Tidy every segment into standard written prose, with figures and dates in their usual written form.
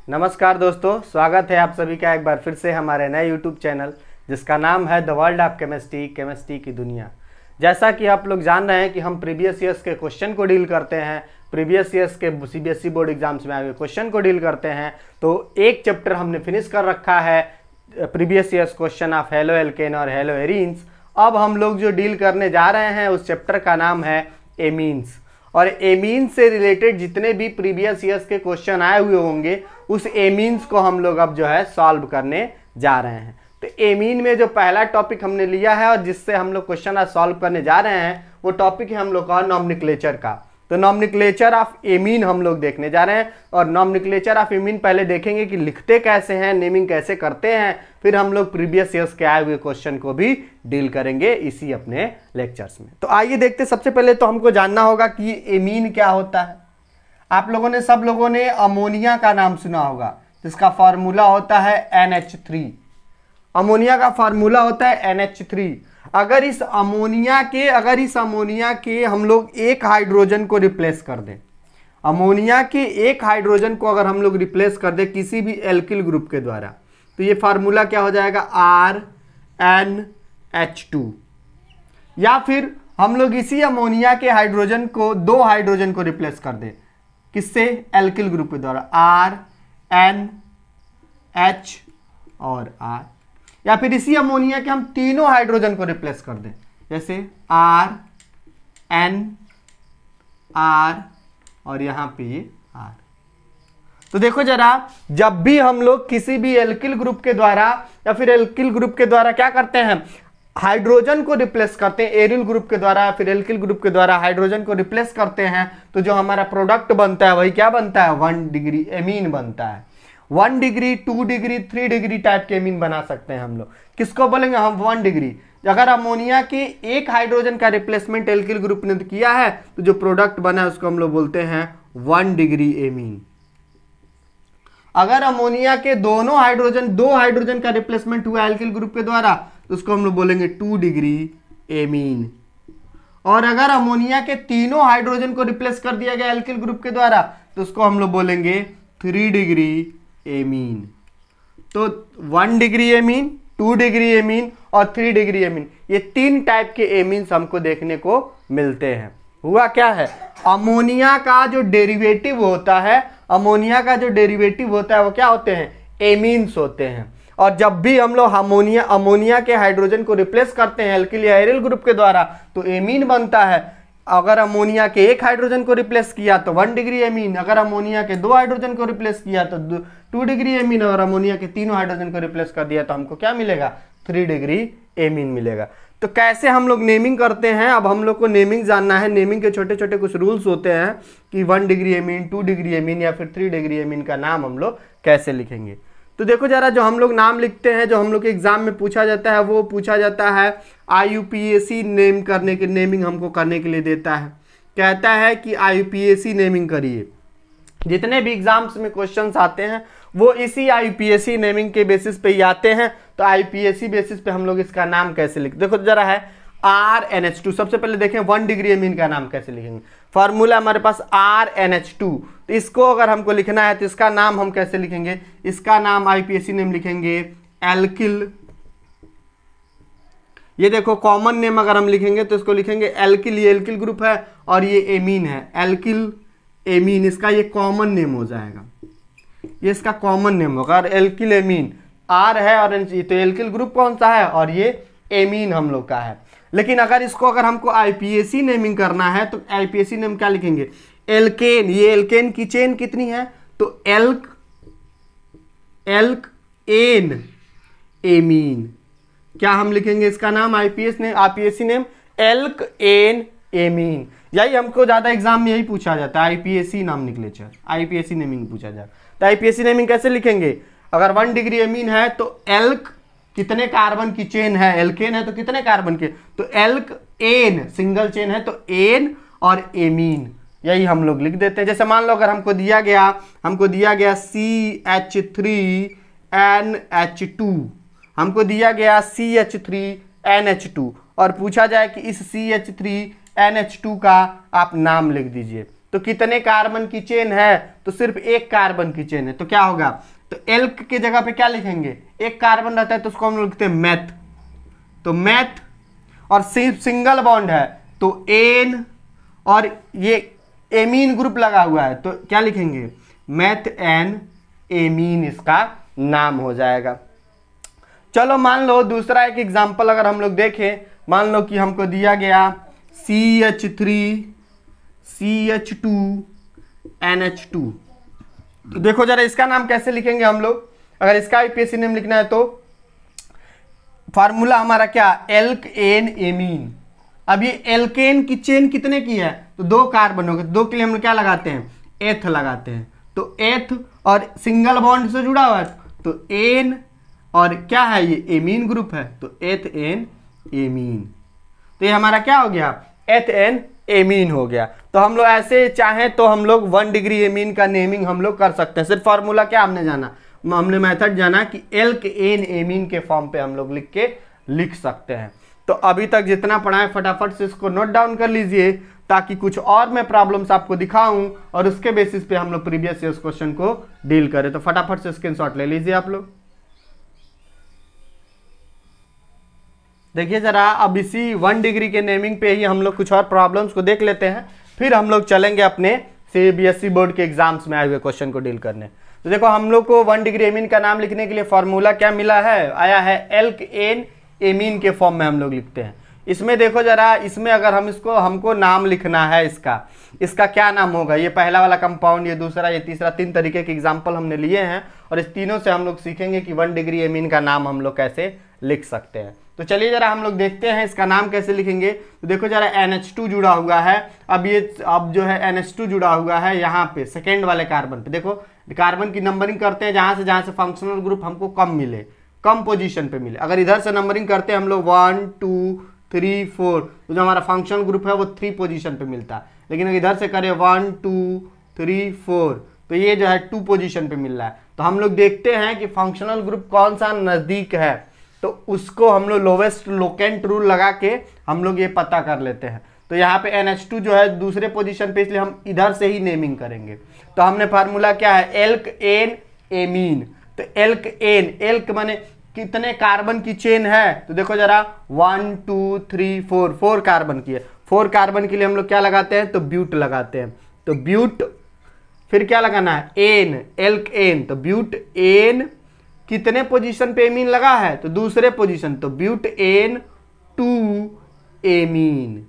नमस्कार दोस्तों, स्वागत है आप सभी का एक बार फिर से हमारे नए YouTube चैनल जिसका नाम है the world of chemistry, chemistry की दुनिया। जैसा कि आप लोग जान रहे हैं कि हम प्रीवियस ईयर्स के क्वेश्चन को डील करते हैं, प्रीवियस ईयर्स के सीबीएसई बोर्ड एग्जाम्स में आए हुए क्वेश्चन को डील करते हैं। तो एक चैप्टर हमने फिनिश कर रखा है, previous years question of halo alkane और हेलो एरीन्स। अब हम लोग जो डील करने जा रहे हैं उस चैप्टर का नाम है एमीन्स। और एमीन से रिलेटेड जितने भी प्रीवियस ईयर्स के क्वेश्चन आए हुए होंगे उस एमीन्स को हम लोग अब जो है सॉल्व करने जा रहे हैं। तो एमीन में जो पहला टॉपिक हमने लिया है और जिससे हम लोग क्वेश्चन आज सॉल्व करने जा रहे हैं वो टॉपिक है हम लोग का नॉमेनक्लेचर का। तो नॉमेनक्लेचर ऑफ एमीन हम लोग देखने जा रहे हैं। और नॉमेनक्लेचर ऑफ एमीन पहले देखेंगे कि लिखते कैसे हैं, नेमिंग कैसे करते हैं, फिर हम लोग प्रीवियस ईयर्स के आए हुए क्वेश्चन को भी डील करेंगे इसी अपने लेक्चर्स में। तो आइए देखते, सबसे पहले तो हमको जानना होगा कि एमीन क्या होता है। आप लोगों ने सब लोगों ने अमोनिया का नाम सुना होगा जिसका फार्मूला होता है NH3। अमोनिया का फार्मूला होता है NH3। अगर इस अमोनिया के हम लोग एक हाइड्रोजन को रिप्लेस कर दें, अमोनिया के एक हाइड्रोजन को अगर हम लोग रिप्लेस कर दें किसी भी एल्किल ग्रुप के द्वारा, तो ये फार्मूला क्या हो जाएगा RNH2। या फिर हम लोग इसी अमोनिया के हाइड्रोजन को दो हाइड्रोजन को रिप्लेस कर दें, किससे? एल्किल ग्रुप के द्वारा, RNH और R। या फिर इसी अमोनिया के हम तीनों हाइड्रोजन को रिप्लेस कर दें, जैसे RN R और यहां पे ये R। तो देखो जरा, जब भी हम लोग किसी भी एल्किल ग्रुप के द्वारा या फिर एल्किल ग्रुप के द्वारा क्या करते हैं, हाइड्रोजन को रिप्लेस करते हैं, एरिल ग्रुप के द्वारा या फिर एल्किल ग्रुप के द्वारा हाइड्रोजन को रिप्लेस करते हैं, तो जो हमारा प्रोडक्ट बनता है वही क्या बनता है? 1 डिग्री एमीन बनता है। 1 डिग्री, 2 डिग्री, 3 डिग्री टाइप के एमीन बना सकते हैं हम लोग। किसको बोलेंगे हम? 1 डिग्री। अगर अमोनिया के एक हाइड्रोजन का रिप्लेसमेंट एल्किल ग्रुप ने किया है तो जो प्रोडक्ट बना है उसको हम लोग बोलते हैं 1 डिग्री एमीन। अगर अमोनिया के दो हाइड्रोजन का रिप्लेसमेंट हुआ एल्किल ग्रुप के द्वारा तो उसको हम लोग बोलेंगे 2 डिग्री एमीन। और अगर अमोनिया के तीनों हाइड्रोजन को रिप्लेस कर दिया गया एल्किल ग्रुप के द्वारा तो उसको हम लोग बोलेंगे 3 डिग्री एमीन। तो 1 डिग्री एमीन, 2 डिग्री एमीन और 3 डिग्री एमीन, ये 3 टाइप के एमीन्स हमको देखने को मिलते हैं। हुआ क्या है, अमोनिया का जो डेरिवेटिव होता है वो क्या होते हैं? एमीन्स होते हैं। और जब भी हम लोग अमोनिया के हाइड्रोजन को रिप्लेस करते हैं एल्किल या एरिल ग्रुप के द्वारा तो एमीन बनता है। अगर अमोनिया के एक हाइड्रोजन को रिप्लेस किया तो 1 डिग्री एमीन, अगर अमोनिया के 2 हाइड्रोजन को रिप्लेस किया तो 2 डिग्री एमीन, और अमोनिया के तीनों हाइड्रोजन को रिप्लेस कर दिया तो हमको क्या मिलेगा? 3 डिग्री एमीन मिलेगा। तो कैसे हम लोग नेमिंग करते हैं, अब हम लोग को नेमिंग जानना है। नेमिंग के छोटे छोटे कुछ रूल्स होते हैं कि 1 डिग्री एमीन, 2 डिग्री एमीन या फिर 3 डिग्री एमीन का नाम हम लोग कैसे लिखेंगे। तो देखो जरा, जो हम लोग नाम लिखते हैं, जो हम लोग के एग्जाम में पूछा जाता है वो पूछा जाता है IUPAC नेमिंग हमको करने के लिए देता है। कहता है कि IUPAC नेमिंग करिए। जितने भी एग्जाम्स में क्वेश्चंस आते हैं वो इसी IUPAC नेमिंग के बेसिस पे ही आते हैं। तो IUPAC बेसिस पे हम लोग इसका नाम कैसे लिखते, देखो जरा है RNH2। सबसे पहले देखें 1 डिग्री एमीन का नाम कैसे लिखेंगे। फार्मूला हमारे पास RNH2। तो इसको अगर हमको लिखना है तो इसका नाम हम कैसे लिखेंगे? इसका नाम IUPAC नेम लिखेंगे एल्किल। ये देखो कॉमन नेम अगर हम लिखेंगे तो इसको लिखेंगे एल्किल। ये एल्किल ग्रुप है और ये एमीन है, एल्किल एमीन। इसका ये कॉमन नेम हो जाएगा, ये इसका कॉमन नेम होगा। और एल्किल एमीन R है और तो एल्किल ग्रुप कौन सा है और ये एमीन हम लोग का है। लेकिन अगर हमको IUPAC नेमिंग करना है तो IUPAC नेम क्या लिखेंगे? एल्केन। ये एल्केन की चेन कितनी है? तो एल्क एन एमीन। क्या हम लिखेंगे इसका नाम? IUPAC name alk an amine. यही हमको ज्यादा एग्जाम में यही पूछा जाता है, IUPAC नॉमेनक्लेचर, IUPAC नेमिंग पूछा जाता है। तो IUPAC नेमिंग कैसे लिखेंगे? अगर 1 डिग्री एमीन है तो एल्क कितने कार्बन की चेन है, एल्केन है तो कितने कार्बन के, तो एल्क एन, सिंगल चेन है तो एन और एमीन, यही हम लोग लिख देते हैं। जैसे मान लो अगर हमको दिया गया CH3NH2, हमको दिया गया CH3NH2 और पूछा जाए कि इस CH3NH2 का आप नाम लिख दीजिए, तो कितने कार्बन की चेन है, तो सिर्फ एक कार्बन की चेन है, तो क्या होगा, तो एल्क के जगह पे क्या लिखेंगे, एक कार्बन रहता है तो उसको हम लोग लिखते हैं मैथ, तो मैथ, और सिर्फ सिंगल बॉन्ड है तो एन, और ये एमीन ग्रुप लगा हुआ है तो क्या लिखेंगे, मैथ एन एमीन इसका नाम हो जाएगा। चलो मान लो दूसरा एक एग्जांपल अगर हम लोग देखें, मान लो कि हमको दिया गया CH3CH2NH2, तो देखो जरा इसका नाम कैसे लिखेंगे हम लोग, अगर इसका यूपीएससी नेम लिखना है तो फार्मूला हमारा क्या, एल्क एन एमीन। अब ये एल्केन की चेन कितने की है, तो 2 कार्बन हो गए, 2 के लिए हम लोग क्या लगाते हैं, एथ लगाते हैं, तो एथ और सिंगल बॉन्ड से जुड़ा हुआ है तो एन, और क्या है ये एमीन ग्रुप है तो एथ एन एमीन, तो ये हमारा क्या हो गया, एथ एन एमीन हो गया। तो हम लोग ऐसे चाहें तो हम लोग 1 डिग्री एमीन का नेमिंग हम लोग कर सकते हैं, सिर्फ फार्मूला क्या हमने जाना, हमने मेथड जाना कि एल्क एन एमीन के फॉर्म पे हम लोग लिख सकते हैं। तो अभी तक जितना पढ़ा है फटाफट से इसको नोट डाउन कर लीजिए, ताकि कुछ और मैं प्रॉब्लम्स आपको दिखाऊं और उसके बेसिस पे हम लोग प्रीवियस ईयर क्वेश्चन को डील करें। तो फटाफट से स्क्रीनशॉट ले लीजिए आप लोग। देखिए जरा अब इसी 1 डिग्री के नेमिंग पे ही हम लोग कुछ और प्रॉब्लम्स को देख लेते हैं, फिर हम लोग चलेंगे अपने सीबीएसई बोर्ड के एग्जाम्स में आए हुए क्वेश्चन को डील करने। तो देखो हम लोग को 1 डिग्री एमीन का नाम लिखने के लिए फॉर्मूला क्या मिला है, आया है एल्क एन एमीन के फॉर्म में हम लोग लिखते हैं। इसमें देखो जरा, इसमें अगर हम इसको हमको नाम लिखना है इसका क्या नाम होगा, ये पहला वाला कंपाउंड, ये दूसरा, ये तीसरा, 3 तरीके के एग्जाम्पल हमने लिए हैं और इस तीनों से हम लोग सीखेंगे कि 1 डिग्री एमीन का नाम हम लोग कैसे लिख सकते हैं। तो चलिए जरा हम लोग देखते हैं इसका नाम कैसे लिखेंगे। तो देखो जरा NH2 जुड़ा हुआ है, अब जो है NH2 जुड़ा हुआ है यहाँ पे सेकेंड वाले कार्बन पे। देखो कार्बन की नंबरिंग करते हैं जहां से फंक्शनल ग्रुप हमको कम मिले, कम पोजीशन पे मिले। अगर इधर से नंबरिंग करते हैं हम लोग 1 2 3 4, तो जो हमारा फंक्शनल ग्रुप है वो 3 पोजीशन पे मिलता है, लेकिन अगर इधर से करें 1 2 3 4 तो ये जो है 2 पोजीशन पे मिल रहा है। तो हम लोग देखते हैं कि फंक्शनल ग्रुप कौन सा नजदीक है, तो उसको हम लोग लोवेस्ट लोकेंट रूल लगा के हम लोग ये पता कर लेते हैं। तो यहाँ पे NH2 जो है दूसरे पोजीशन पे, इसलिए हम इधर से ही नेमिंग करेंगे। तो हमने फार्मूला क्या है, एल्क एन एमीन। तो एल्क एन, एल्क माने कितने कार्बन की चेन है, तो देखो जरा 1 2 3 4, 4 कार्बन की है। 4 कार्बन के लिए हम लोग क्या लगाते हैं, तो ब्यूट लगाते हैं। तो ब्यूट, फिर क्या लगाना है, एन, एल्क एन, तो ब्यूट एन कितने पोजीशन पे एमीन लगा है, तो दूसरे पोजीशन, तो but an 2 amine,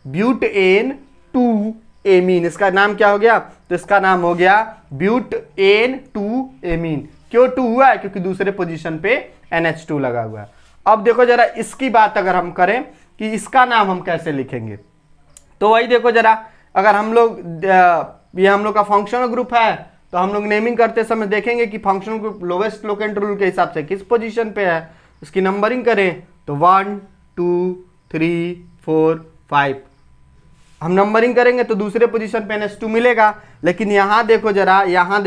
but an 2 amine. इसका नाम क्या हो गया, तो इसका नाम हो गया ब्यूट एन 2 एमीन। क्यों 2 हुआ है, क्योंकि दूसरे पोजीशन पे NH2 लगा हुआ है। अब देखो जरा इसकी बात अगर हम करें कि इसका नाम हम कैसे लिखेंगे, तो वही देखो जरा, अगर हम लोग ये हम लोग का फंक्शनल ग्रुप है तो हम लोग नेमिंग करते समय देखेंगे कि functional group lowest locant rule के हिसाब से किस पोजीशन पे है। उसकी नंबरिंग करें तो 1 2 3 4 5, हम नंबरिंग करेंगे तो दूसरे पोजीशन पे NH2 मिलेगा। लेकिन यहाँ देखो जरा, यहाँ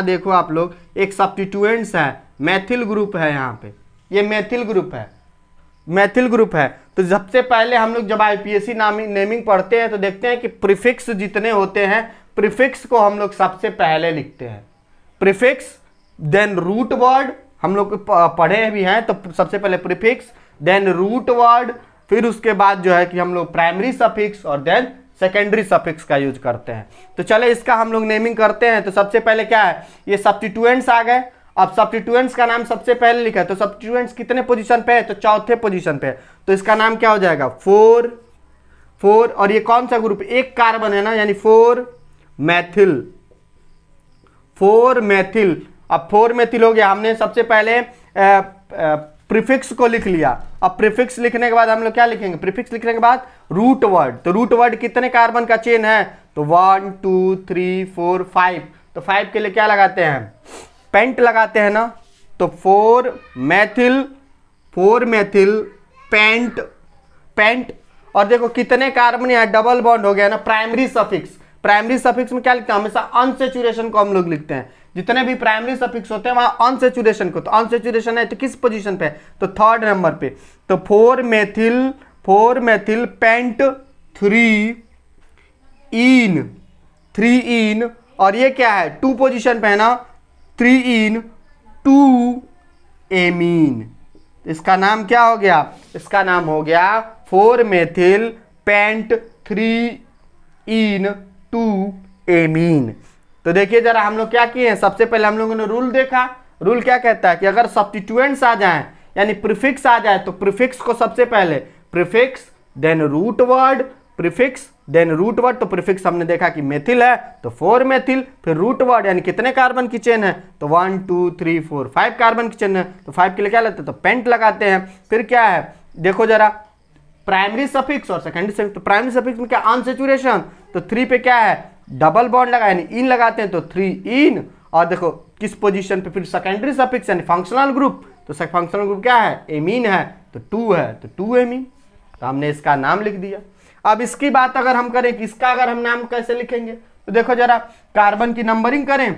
देखो आप लोग, एक सब्स्टिट्यूएंट्स है, मैथिल ग्रुप है, यहाँ पे ये मैथिल ग्रुप है। तो सबसे पहले हम लोग जब IPSC नेमिंग पढ़ते हैं तो देखते हैं कि प्रीफिक्स जितने होते हैं, प्रीफिक्स को हम लोग सबसे पहले लिखते हैं, प्रीफिक्स देन रूट वर्ड। हम लोग पढ़े भी हैं, तो सबसे पहले प्रीफिक्स देन रूट वर्ड, फिर उसके बाद जो है कि हम लोग प्राइमरी सफिक्स और देन सेकेंडरी सफिक्स का यूज करते हैं। तो चले इसका हम लोग नेमिंग करते हैं। तो सबसे पहले क्या है, ये सब्स्टिट्यूएंट्स आ गए। अब सब्स्टिट्यूएंट्स का नाम सबसे पहले लिखा है, तो सब्स्टिट्यूएंट्स कितने पोजीशन पे है, तो चौथे पोजीशन पे है। तो इसका नाम क्या हो जाएगा, 4, और ये कौन सा ग्रुप, एक कार्बन है ना, यानी 4 मैथिल। अब 4 मैथिल हो गया। हमने सबसे पहले प्रीफिक्स को लिख लिया। अब प्रीफिक्स लिखने के बाद हम लोग क्या लिखेंगे, प्रीफिक्स लिखने के बाद रूट वर्ड। तो रूट वर्ड कितने कार्बन का चेन है, तो 1 2 3 4 5। तो 5 के लिए क्या लगाते हैं, पेंट लगाते हैं ना। तो 4 मैथिल पेंट, और देखो कितने कार्बन यहाँ डबल बॉन्ड हो गया ना, प्राइमरी सफिक्स में क्या लिखते हैं, हमेशा अनसेचुरेशन को हम लोग लिखते हैं। जितने भी प्राइमरी सफिक्स होते हैं वहां अनसेचुरेशन को, तो अनसेचुरेशन है तो किस पोजीशन पे है, तो 3rd नंबर पे। तो 4 मैथिल पेंट 3 इन, 3 इन, और ये क्या है 2 पोजीशन पे है ना, 3 इन 2 एमीन। इसका नाम क्या हो गया, इसका नाम हो गया 4 मेथिल पेंट 3 इन 2 एमीन। तो देखिए जरा हम लोग क्या किए हैं, सबसे पहले हम लोगों ने रूल देखा। रूल क्या कहता है कि अगर सब्स्टिट्यूएंट्स आ जाएं यानी प्रीफिक्स आ जाए तो प्रीफिक्स को सबसे पहले prefix then root word, prefix then root word. तो प्रीफिक्स हमने देखा कि मेथिल है तो 4 मेथिल, फिर रूट वर्ड यानी कितने कार्बन की चेन है तो 1 2 3 4 5 कार्बन की चेन है तो 5 के लिए क्या लेते हैं तो पेंट लगाते हैं। फिर क्या है देखो जरा प्राइमरी सफिक्स और सेकेंडरी सफिक्स। तो प्राइमरी सफिक्स में क्या अनसैचुरेशन, तो 3 पे क्या है डबल बॉन्ड लगा यानी इन लगाते हैं तो 3 इन। और देखो किस पोजीशन पे फिर सेकेंडरी सफिक्स यानी फंक्शनल ग्रुप, तो फंक्शनल ग्रुप क्या है एमीन है तो 2 है तो 2 एमीन। तो हमने इसका नाम लिख दिया। अब इसकी बात अगर हम करें कि इसका अगर हम नाम कैसे लिखेंगे तो देखो जरा कार्बन की नंबरिंग करें,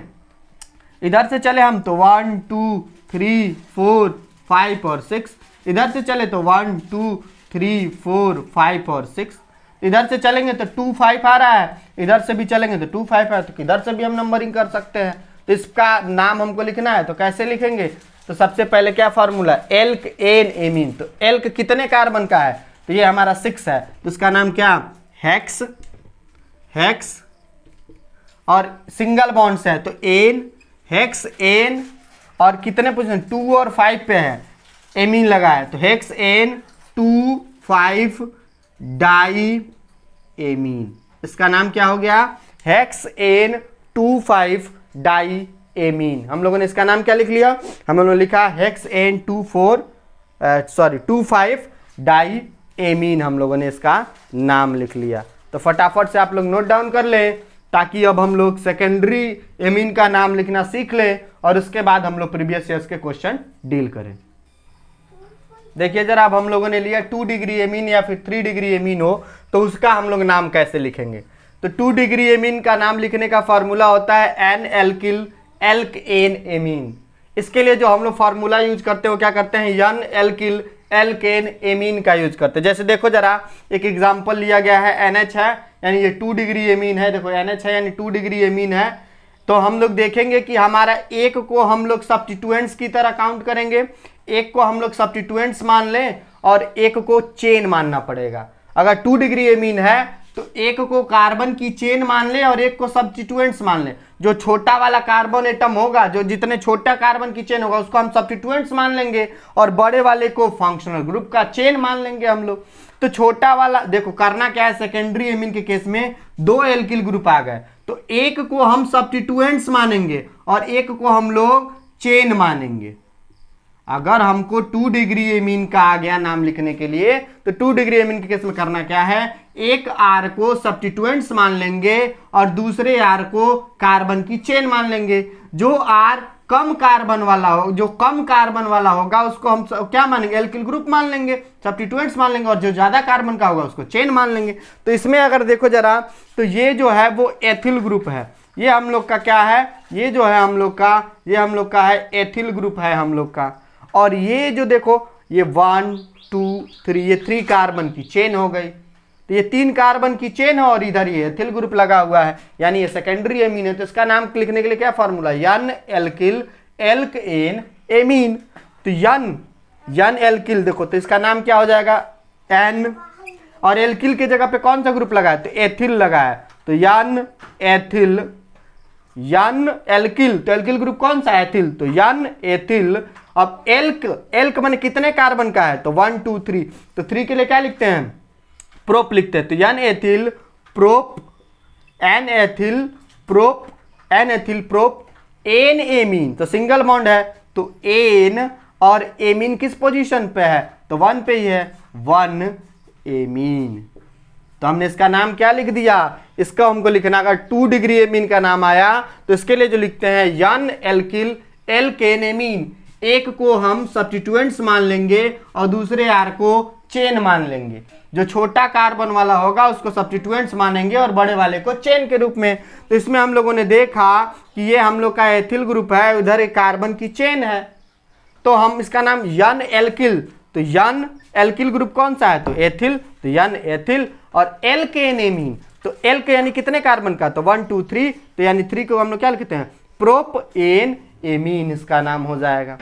इधर से चले हम तो 1 2 3 4 5 और 6, इधर से चले तो 1 2 3 4 5 और 6, इधर से चलेंगे तो 2 5 आ रहा है, इधर से भी चलेंगे तो 2 5 है, तो किधर से भी हम नंबरिंग कर सकते हैं। तो इसका नाम हमको लिखना है तो कैसे लिखेंगे, तो सबसे पहले क्या फॉर्मूला एल्क एन एमीन। तो एल्क कितने कार्बन का है तो ये हमारा 6 है, तो इसका नाम क्या हेक्स, हेक्स और सिंगल बॉन्ड से है तो एन, हेक्स एन, और कितने पोजीशन 2 और 5 पे है एमीन लगा है तो हेक्स एन 2 5 डाई एमीन। इसका नाम क्या हो गया हेक्स एन 2 5 डाई एमीन। हम लोगों ने इसका नाम क्या लिख लिया, हम लोगों ने लिखा हेक्स एन 2 5 डाई एमीन, हम लोगों ने इसका नाम लिख लिया। तो फटाफट से आप लोग नोट डाउन कर लें ताकि अब हम लोग सेकेंडरी एमीन का नाम लिखना सीख लें और उसके बाद हम लोग प्रीवियस ईयर्स के क्वेश्चन डील करें। देखिए जरा अब हम लोगों ने लिया 2 डिग्री एमीन या फिर 3 डिग्री एमीन हो तो उसका हम लोग नाम कैसे लिखेंगे। तो 2 डिग्री एमीन का नाम लिखने का फॉर्मूला होता है N alkyl alk an amine. इसके लिए जो हम लोग फॉर्मूला यूज करते हैं वो क्या करते हैं यन एल्किल एल्केन एमीन का यूज करते हैं। जैसे देखो जरा एक एग्जांपल लिया गया है NH है यानी ये 2 डिग्री एमीन है, देखो NH है यानी 2 डिग्री एमीन है। तो हम लोग देखेंगे कि हमारा एक को हम लोग सब्स्टिट्यूएंट्स की तरह काउंट करेंगे, एक को हम लोग सब्स्टिट्यूएंट्स मान लें और एक को चेन मानना पड़ेगा। अगर 2 डिग्री एमीन है तो एक को कार्बन की चेन मान ले और एक को सब्स्टिट्यूएंट्स मान ले। जो छोटा वाला कार्बन एटम होगा, जो जितने छोटा कार्बन की चेन होगा उसको हम सब्स्टिट्यूएंट्स मान लेंगे और बड़े वाले को फंक्शनल ग्रुप का चेन मान लेंगे हम लोग। तो छोटा वाला देखो करना क्या है, सेकेंडरी एमीन के केस में 2 एल्किल ग्रुप आ गए तो एक को हम सब्स्टिट्यूएंट्स मानेंगे और एक को हम लोग चेन मानेंगे। अगर हमको 2 डिग्री एमीन का आ गया नाम लिखने के लिए तो 2 डिग्री एमीन के केस में करना क्या है, एक आर को सब्स्टिट्यूएंट्स मान लेंगे और दूसरे आर को कार्बन की चेन मान लेंगे। जो आर कम कार्बन वाला हो, जो कम कार्बन वाला होगा उसको हम क्या मानेंगे एल्किल ग्रुप मान लेंगे, सब्स्टिट्यूएंट्स मान लेंगे, और जो ज्यादा कार्बन का होगा उसको चेन मान लेंगे। तो इसमें अगर देखो जरा तो ये जो है वो एथिल ग्रुप है, ये हम लोग का क्या है, ये जो है हम लोग का, ये हम लोग का है एथिल ग्रुप है हम लोग का। और ये जो देखो ये 1 2 3 ये 3 कार्बन की चेन हो गई, तो ये 3 कार्बन की चेन है और इधर ये एथिल ग्रुप लगा हुआ है यानी ये सेकेंडरी एमीन है। तो इसका नाम लिखने के लिए क्या formula N alkyl alk an amine. तो यन एल्किल देखो तो इसका नाम क्या हो जाएगा एन, और एल्किल की जगह पे कौन सा ग्रुप लगा है तो एथिल लगा है तो यन एथिल, यन एल्किल तो एल्किल ग्रुप कौन सा एथिल तो यन एथिल। अब एल्क माने कितने कार्बन का है तो 1 2 3, तो 3 के लिए क्या लिखते हैं प्रोप लिखते हैं तो N ethyl prop, N ethyl prop, N ethyl prop an amine. तो सिंगल बॉन्ड है तो एन और एमीन किस पोजीशन पे है तो 1 पे ही है 1 एमीन। तो हमने इसका नाम क्या लिख दिया, इसका हमको लिखना अगर 2 डिग्री एमीन का नाम आया तो इसके लिए जो लिखते हैं यन एल्किल एल्केन एमीन। एक को हम सब्स्टिट्यूएंट्स मान लेंगे और दूसरे आर को चेन मान लेंगे। जो छोटा कार्बन वाला होगा उसको सब्स्टिट्यूएंट्स मानेंगे और बड़े वाले को चेन के रूप में। तो इसमें हम लोगों ने देखा कि ये हम लोग का एथिल ग्रुप है, उधर एक कार्बन की चेन है, तो हम इसका नाम यन एल्किल, तो यन एल्किल ग्रुप कौन सा है तो एथिल, तो यन एथिल। और एल्केन एमीन तो एल के यानी कितने कार्बन का, तो 1 2 3, तो यानी 3 को हम लोग क्या लिखते हैं, प्रोपेन एमीन इसका नाम हो जाएगा।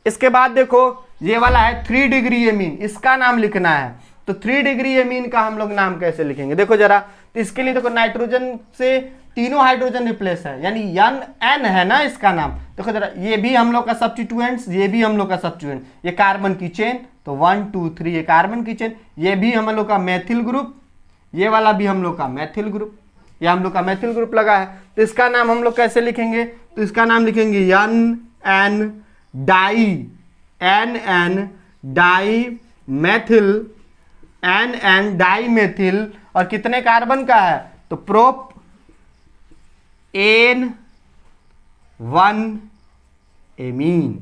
इसके बाद देखो ये वाला है 3 डिग्री एमीन, इसका नाम लिखना है। तो 3 डिग्री एमीन का हम लोग नाम कैसे लिखेंगे, देखो जरा। तो इसके लिए देखो नाइट्रोजन से तीनों हाइड्रोजन रिप्लेस है, यानी एन है ना इसका नाम। देखो जरा, ये भी हम लोग का सब्स्टिट्यूएंट्स, ये भी हम लोग का सब्स्टिट्यूएंट, ये कार्बन की चेन, तो 1 2 3 ये कार्बन की चेन, ये भी हम लोग का मैथिल ग्रुप, ये वाला भी हम लोग का मैथिल ग्रुप, ये हम लोग का मैथिल ग्रुप लगा है। तो इसका नाम हम लोग कैसे लिखेंगे, तो इसका नाम लिखेंगे एन डाई मैथिल, और कितने कार्बन का है, तो प्रोप एन 1 एमीन,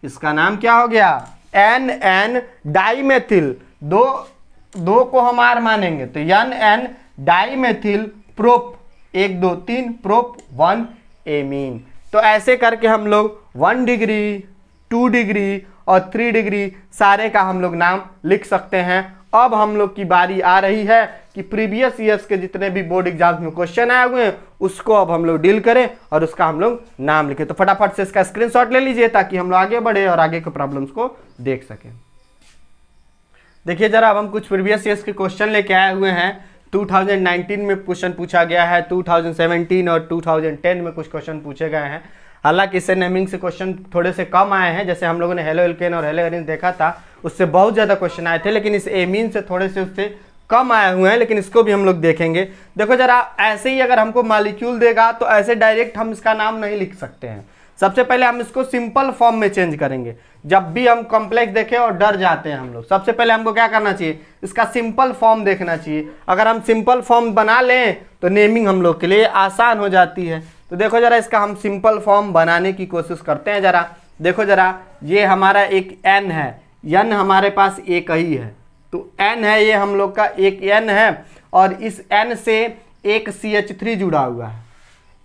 इसका नाम क्या हो गया, एन डाईमेथिल, दो को हम आर मानेंगे, तो N dimethyl prop 1 2 3 prop 1 amine. तो ऐसे करके हम लोग 1 डिग्री 2 डिग्री और 3 डिग्री सारे का हम लोग नाम लिख सकते हैं। अब हम लोग की बारी आ रही है कि प्रीवियस ईयर्स के जितने भी बोर्ड एग्जाम्स में क्वेश्चन आए हुए हैं उसको अब हम लोग डील करें और उसका हम लोग नाम लिखें। तो फटाफट से इसका स्क्रीनशॉट ले लीजिए ताकि हम लोग आगे बढ़े और आगे के प्रॉब्लम्स को देख सकें। देखिए जरा, अब हम कुछ प्रीवियस ईयर्स के क्वेश्चन लेके आए हुए हैं। 2019 में क्वेश्चन पूछा गया है, 2017 और 2010 में कुछ क्वेश्चन पूछे गए हैं। हालांकि इससे नेमिंग से क्वेश्चन थोड़े से कम आए हैं, जैसे हम लोगों ने हेलो एल्केन और हेलो एरिन देखा था उससे बहुत ज़्यादा क्वेश्चन आए थे, लेकिन इस एमीन से थोड़े से उससे कम आए हुए हैं, लेकिन इसको भी हम लोग देखेंगे। देखो जरा, ऐसे ही अगर हमको मॉलिक्यूल देगा तो ऐसे डायरेक्ट हम इसका नाम नहीं लिख सकते हैं। सबसे पहले हम इसको सिंपल फॉर्म में चेंज करेंगे। जब भी हम कॉम्प्लेक्स देखें और डर जाते हैं हम लोग, सबसे पहले हमको क्या करना चाहिए, इसका सिंपल फॉर्म देखना चाहिए। अगर हम सिंपल फॉर्म बना लें तो नेमिंग हम लोग के लिए आसान हो जाती है। तो देखो जरा, इसका हम सिंपल फॉर्म बनाने की कोशिश करते हैं। जरा देखो जरा, ये हमारा एक एन है, एन हमारे पास एक ही है, तो एन है, ये हम लोग का एक एन है, और इस एन से एक CH3 जुड़ा हुआ है,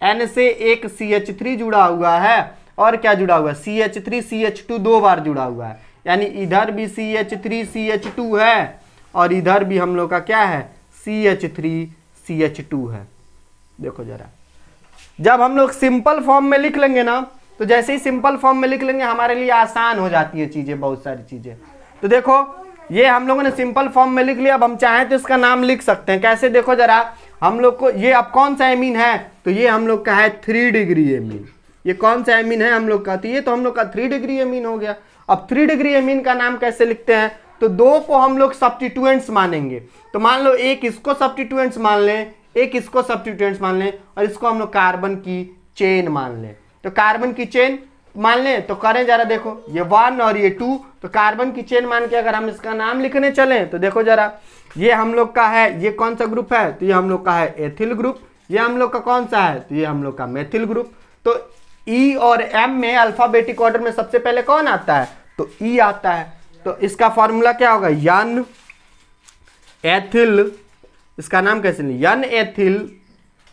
एन से एक CH3 जुड़ा हुआ है, और क्या जुड़ा हुआ है, CH3 CH2 दो बार जुड़ा हुआ है, यानी इधर भी CH3 CH2 है और इधर भी हम लोग का क्या है, CH3 CH2 है। देखो जरा, जब हम लोग सिंपल फॉर्म में लिख लेंगे ना, तो जैसे ही सिंपल फॉर्म में लिख लेंगे हमारे लिए आसान हो जाती है चीजें, बहुत सारी चीजें। तो देखो, ये हम लोगों ने सिंपल फॉर्म में लिख लिया। अब हम चाहें तो इसका नाम लिख सकते हैं, कैसे, देखो जरा, हम लोग को ये अब कौन सा एमीन है, तो ये हम लोग का है 3 डिग्री एमीन। ये कौन सा एमीन है हम लोग का, तो ये तो हम लोग का 3 डिग्री एमीन हो गया। अब 3 डिग्री एमीन का नाम कैसे लिखते हैं, तो दो को हम लोग सब्स्टिट्यूएंट्स मानेंगे। तो मान लो एक इसको सब्स्टिट्यूएंट्स मान लें, एक इसको सब्स्टिट्यूएंट्स मान लें, और इसको हम लोग कार्बन की चेन मान लें। तो कार्बन की चेन मान लें, तो करें जरा, देखो ये 1 और ये 2, तो कार्बन की चेन मान के अगर हम इसका नाम लिखने चलें तो देखो जरा, ये हम लोग का है, ये कौन सा ग्रुप है, तो ये हम लोग का है एथिल ग्रुप। ये हम लोग का कौन सा है, तो ये हम लोग का मेथिल ग्रुप। तो ई और एम में अल्फाबेटिक ऑर्डर में सबसे पहले कौन आता है, तो ई आता है। तो इसका फॉर्मूला क्या होगा, एन एथिल, इसका नाम कैसे नहीं, एन एथिल,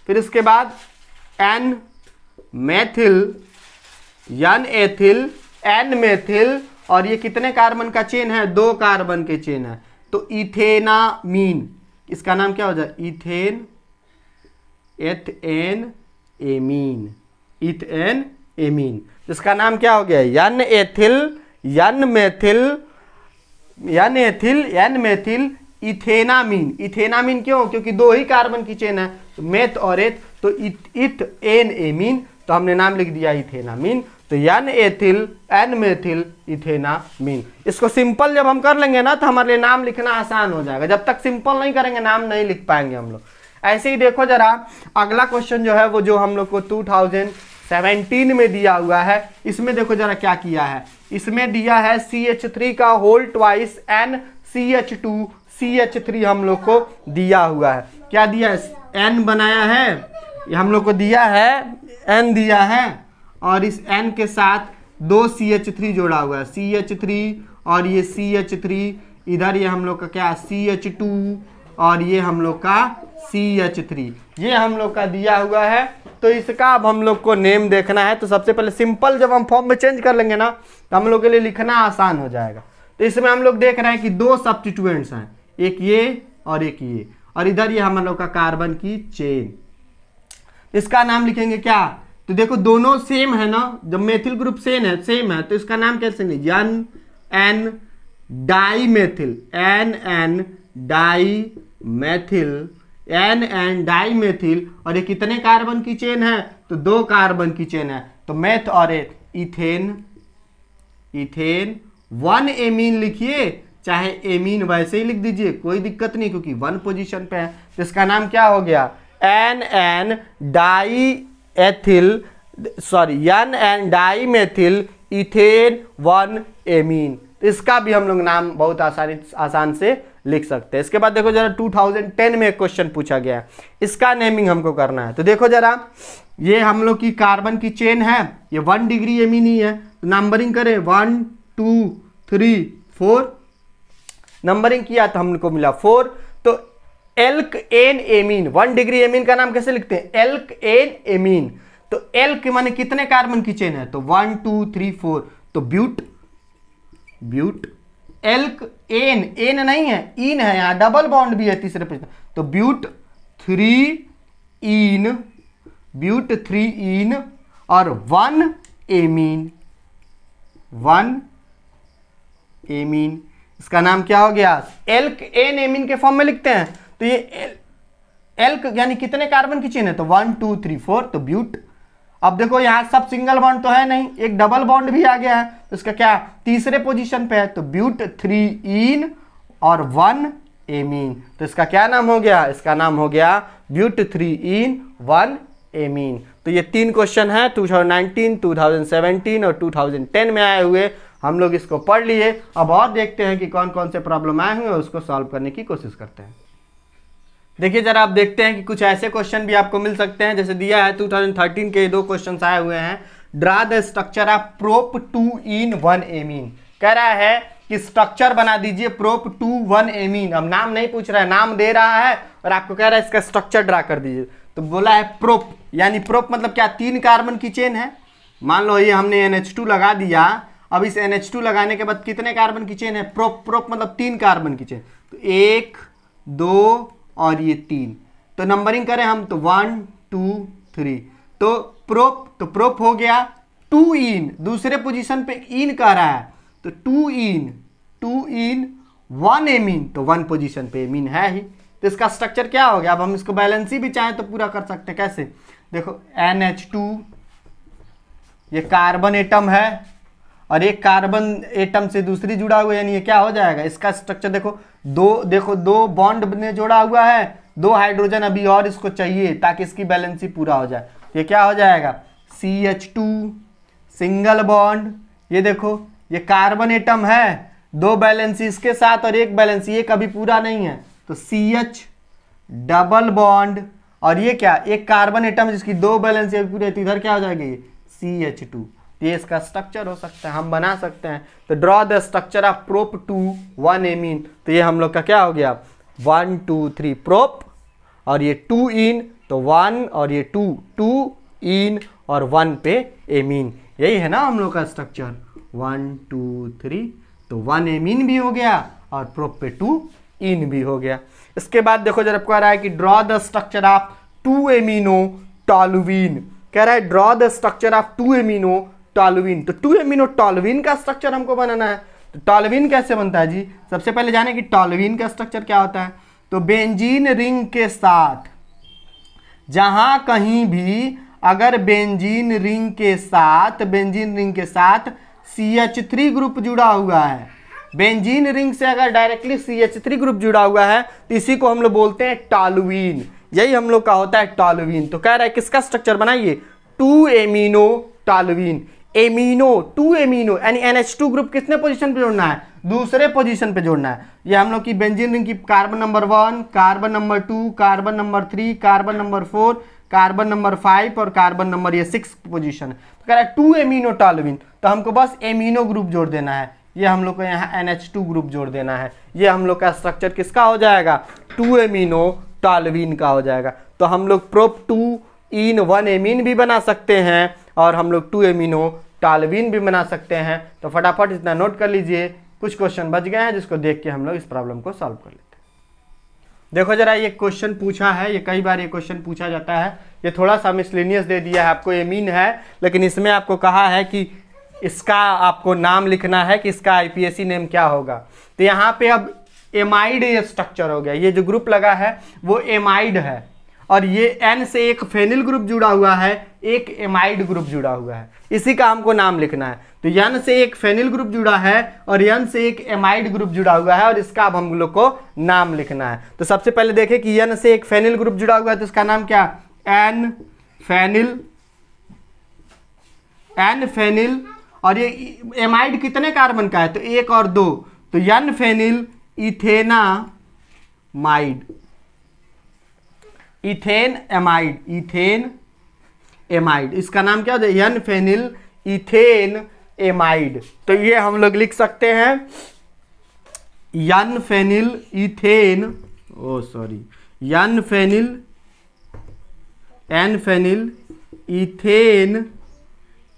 फिर इसके बाद N methyl, N ethyl, N methyl, और ये कितने कार्बन का चेन है, 2 कार्बन के चेन है, तो इथेनामीन। इसका नाम क्या हो जाए, ethane ethane amine, ethane amine. इसका नाम क्या हो गया, N ethyl, N methyl, N ethyl, N methyl, ethanamine. Ethanamine क्यों, क्योंकि 2 ही कार्बन की चेन है, तो मेथ और एथ, तो इथेन एमीन, तो हमने नाम लिख दिया इथेनामीन। तो एन एथिल, एन मेथिल, इथेनामीन। इसको सिंपल जब हम कर लेंगे ना तो हमारे लिए नाम लिखना आसान हो जाएगा। जब तक सिंपल नहीं करेंगे नाम नहीं लिख पाएंगे हम लोग। ऐसे ही देखो जरा, अगला क्वेश्चन जो है वो जो हम लोग को 2017 में दिया हुआ है, इसमें देखो जरा क्या किया है। इसमें दिया है CH3 का whole twice N CH2 CH3 हम लोग को दिया हुआ है। क्या दिया है, एन बनाया है, ये हम लोग को दिया है, एन दिया है, और इस एन के साथ 2 CH3 जोड़ा हुआ है, CH3 और ये CH3, इधर ये हम लोग का क्या CH2 और ये हम लोग का CH3, ये हम लोग का दिया हुआ है। तो इसका अब हम लोग को नेम देखना है। तो सबसे पहले सिंपल जब हम फॉर्म में चेंज कर लेंगे ना तो हम लोग के लिए लिखना आसान हो जाएगा। तो इसमें हम लोग देख रहे हैं कि 2 सब्स्टिट्यूएंट्स हैं, एक ये और एक ये, और इधर ये हम लोग का कार्बन की चेन। इसका नाम लिखेंगे क्या, तो देखो दोनों सेम है ना, जब मेथिल ग्रुप सेम है तो इसका नाम कैसे नहीं, N N dimethyl, N N dimethyl, N N dimethyl. और ये कितने कार्बन की चेन है, तो 2 कार्बन की चेन है, तो मेथ और इथेन, इथेन 1 एमीन लिखिए, चाहे एमीन वैसे ही लिख दीजिए, कोई दिक्कत नहीं, क्योंकि 1 पोजीशन पे है। तो इसका नाम क्या हो गया, N N diethyl, sorry N N dimethyl ethane 1 amine. तो इसका भी हम लोग नाम बहुत आसान से लिख सकते हैं। इसके बाद देखो जरा 2010 में एक क्वेश्चन पूछा गया है, इसका नेमिंग हमको करना है। तो देखो जरा, ये हम लोग की कार्बन की चेन है, ये 1 डिग्री एमीन ही है, तो नंबरिंग करें 1 2 3 4, नंबरिंग किया तो हमको मिला 4। तो alk an amine, 1 degree amine का नाम कैसे लिखते हैं, एल्क एन एमीन। तो एल्क माने कितने कार्बन की चेन है, तो 1 2 3 4, तो but, but. Alk an, an नहीं है, इन है, यहां डबल बॉन्ड भी है तीसरे पे, तो ब्यूट 3 इन, ब्यूट 3 इन और 1 एमीन, 1 एमीन। इसका नाम क्या हो गया, एल्क एन एमीन के फॉर्म में लिखते हैं। तो ये एल्क यानी कितने कार्बन की चेन है, तो 1 2 3 4, तो ब्यूट। अब देखो यहां सब सिंगल बॉन्ड तो है नहीं, एक डबल बॉन्ड भी आ गया है, तो इसका क्या तीसरे पोजीशन पे है, तो ब्यूट 3 इन और 1 एमीन। तो इसका क्या नाम हो गया, इसका नाम हो गया ब्यूट 3 इन 1 एमीन। तो ये 3 क्वेश्चन है 2019, 2017 और 2010 में आए हुए, हम लोग इसको पढ़ लिए। अब और देखते हैं कि कौन कौन से प्रॉब्लम आए हुए हैं, उसको सॉल्व करने की कोशिश करते हैं। देखिए जरा आप देखते हैं कि कुछ ऐसे क्वेश्चन भी आपको मिल सकते हैं, जैसे दिया है 2013 के 2 क्वेश्चन आए हुए हैं। Draw the structure of prop 2 in 1 amine, कह रहा है कि स्ट्रक्चर बना दीजिए प्रोप 2 1 एमीन। अब नाम नहीं पूछ रहा है, नाम दे रहा है और आपको कह रहा है इसका स्ट्रक्चर ड्रा कर दीजिए। तो बोला है प्रोप, यानी प्रोप मतलब क्या, 3 कार्बन की चेन है। मान लो ये हमने NH2 लगा दिया, अब इस NH2 लगाने के बाद कितने कार्बन की चेन है, प्रोप, प्रोप मतलब 3 कार्बन की चेन, तो 1 2 और ये 3। तो नंबरिंग करें हम तो 1 2 3, तो प्रोप हो गया 2 इन, दूसरे पोजीशन पे इन कह रहा है, तो 2 इन 1 एमीन, तो 1 पोजीशन पे एमीन है ही। तो इसका स्ट्रक्चर क्या हो गया, अब हम इसको बैलेंस भी चाहें तो पूरा कर सकते हैं। कैसे, देखो NH2 ये कार्बन एटम है और एक कार्बन एटम से दूसरी जुड़ा हुआ है, यानी ये क्या हो जाएगा, इसका स्ट्रक्चर देखो, दो बॉन्ड ने जोड़ा हुआ है, 2 हाइड्रोजन अभी और इसको चाहिए ताकि इसकी बैलेंसी पूरा हो जाए। ये क्या हो जाएगा, CH2 सिंगल बॉन्ड, ये देखो ये कार्बन एटम है, 2 बैलेंसी इसके साथ और 1 बैलेंसी, ये कभी पूरा नहीं है, तो CH डबल बॉन्ड, और ये क्या, एक कार्बन एटम जिसकी 2 बैलेंसी अभी पूरी है, तो इधर क्या हो जाएगी CH2। ये इसका स्ट्रक्चर हो सकता है, हम बना सकते हैं। तो draw the structure of prop 2 1 amine, तो ये हम लोग का क्या हो गया 1 2 3 प्रोप, और ये 2 इन तो 1 और ये 2 इन और 1 पे एमीन। यही है ना हम लोग का स्ट्रक्चर, 1 2 3, तो 1 एमीन भी हो गया और प्रोप पे 2 इन भी हो गया। इसके बाद देखो जरा कह रहा है कि draw the structure of 2 amino toluene, कह रहा है draw the structure of 2 amino toluene. तो 2 एमिनो टॉलुवीन का स्ट्रक्चर हमको बनाना है। तो टॉलुवीन कैसे बनता है जी, सबसे पहले जाने कि टॉलुवीन का स्ट्रक्चर क्या होता है। तो बेंजीन रिंग के साथ, जहां कहीं भी अगर बेंजीन रिंग के साथ CH3 ग्रुप जुड़ा हुआ है, बेंजीन रिंग से अगर डायरेक्टली CH3 ग्रुप जुड़ा हुआ है तो इसी को हम लोग बोलते हैं टॉलुवीन। यही हम लोग का होता है टॉलुवीन। तो कह रहा है किसका स्ट्रक्चर बनाइए, 2 एमिनो टॉलुवीन। एमिनो 2 एमिनो यानी NH2 ग्रुप कितने पोजीशन पे जोड़ना है, दूसरे पोजीशन पे जोड़ना है। ये हम लोग की बेंजीन रिंग की carbon number 1, carbon number 2, carbon number 3, carbon number 4, carbon number 5 और कार्बन नंबर ये 6 पोजीशन। तो कह रहा है 2 एमिनो टॉलुवीन, तो हमको बस एमिनो ग्रुप जोड़ देना है। ये हम लोग को यहाँ NH2 ग्रुप जोड़ देना है। ये हम लोग का स्ट्रक्चर किसका हो जाएगा, 2 एमिनो टॉलुवीन का हो जाएगा। तो हम लोग प्रोप 2 इन 1 एमीन भी बना सकते हैं और हम लोग 2 एमिनो टॉलुवीन भी बना सकते हैं। तो फटाफट इतना नोट कर लीजिए, कुछ क्वेश्चन बच गए हैं जिसको देख के हम लोग इस प्रॉब्लम को सॉल्व कर लेते हैं। देखो जरा, ये क्वेश्चन पूछा है, ये कई बार ये क्वेश्चन पूछा जाता है। ये थोड़ा सा मिसलेनियस दे दिया है आपको, एमीन है, लेकिन इसमें आपको कहा है कि इसका आपको नाम लिखना है कि इसका आईपीएसी नेम क्या होगा। तो यहाँ पे अब एमाइड ये स्ट्रक्चर हो गया, ये जो ग्रुप लगा है वो एमाइड है, और ये एन से एक फेनिल ग्रुप जुड़ा हुआ है, एक एमाइड ग्रुप जुड़ा हुआ है, इसी का हमको नाम लिखना है। तो एन से एक फेनिल ग्रुप जुड़ा है और एन से एक एमाइड ग्रुप जुड़ा हुआ है, और इसका अब हम लोग को नाम लिखना है। तो सबसे पहले देखें कि एन से एक फेनिल ग्रुप जुड़ा हुआ है, तो इसका नाम क्या, एन फेनिल, और ये एमाइड कितने कार्बन का है, तो 1 और 2, तो N phenyl ethanamide, ethane amide, इसका नाम क्या होता है, एन फेनिल इथेन एमाइड। तो ये हम लोग लिख सकते हैं N phenyl ethane, N phenyl ethane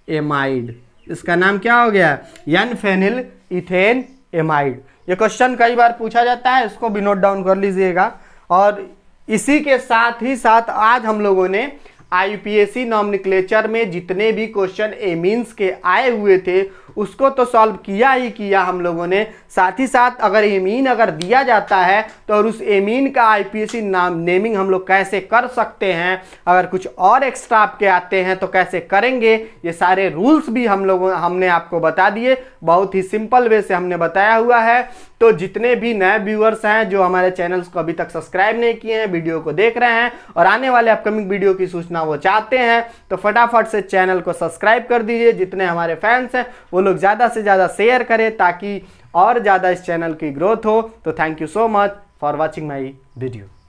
amide, इसका नाम क्या हो गया, एन फेनिल इथेन एमाइड। ये क्वेश्चन कई बार पूछा जाता है, इसको भी नोट डाउन कर लीजिएगा। और इसी के साथ ही साथ आज हम लोगों ने आईयूपीएसी नॉमेनक्लेचर में जितने भी क्वेश्चन एमीन्स के आए हुए थे उसको तो सॉल्व किया ही किया हम लोगों ने, साथ ही साथ अगर एमीन अगर दिया जाता है तो और उस एमीन का आईपीएसी नाम नेमिंग हम लोग कैसे कर सकते हैं, अगर कुछ और एक्स्ट्रा आपके आते हैं तो कैसे करेंगे, ये सारे रूल्स भी हमने आपको बता दिए, बहुत ही सिंपल वे से हमने बताया हुआ है। तो जितने भी नए व्यूअर्स हैं जो हमारे चैनल्स को अभी तक सब्सक्राइब नहीं किए हैं, वीडियो को देख रहे हैं और आने वाले अपकमिंग वीडियो की सूचना वो चाहते हैं, तो फटाफट से चैनल को सब्सक्राइब कर दीजिए। जितने हमारे फैंस हैं वो लोग ज़्यादा से ज़्यादा शेयर करें ताकि और ज़्यादा इस चैनल की ग्रोथ हो। तो thank you so much for watching my video.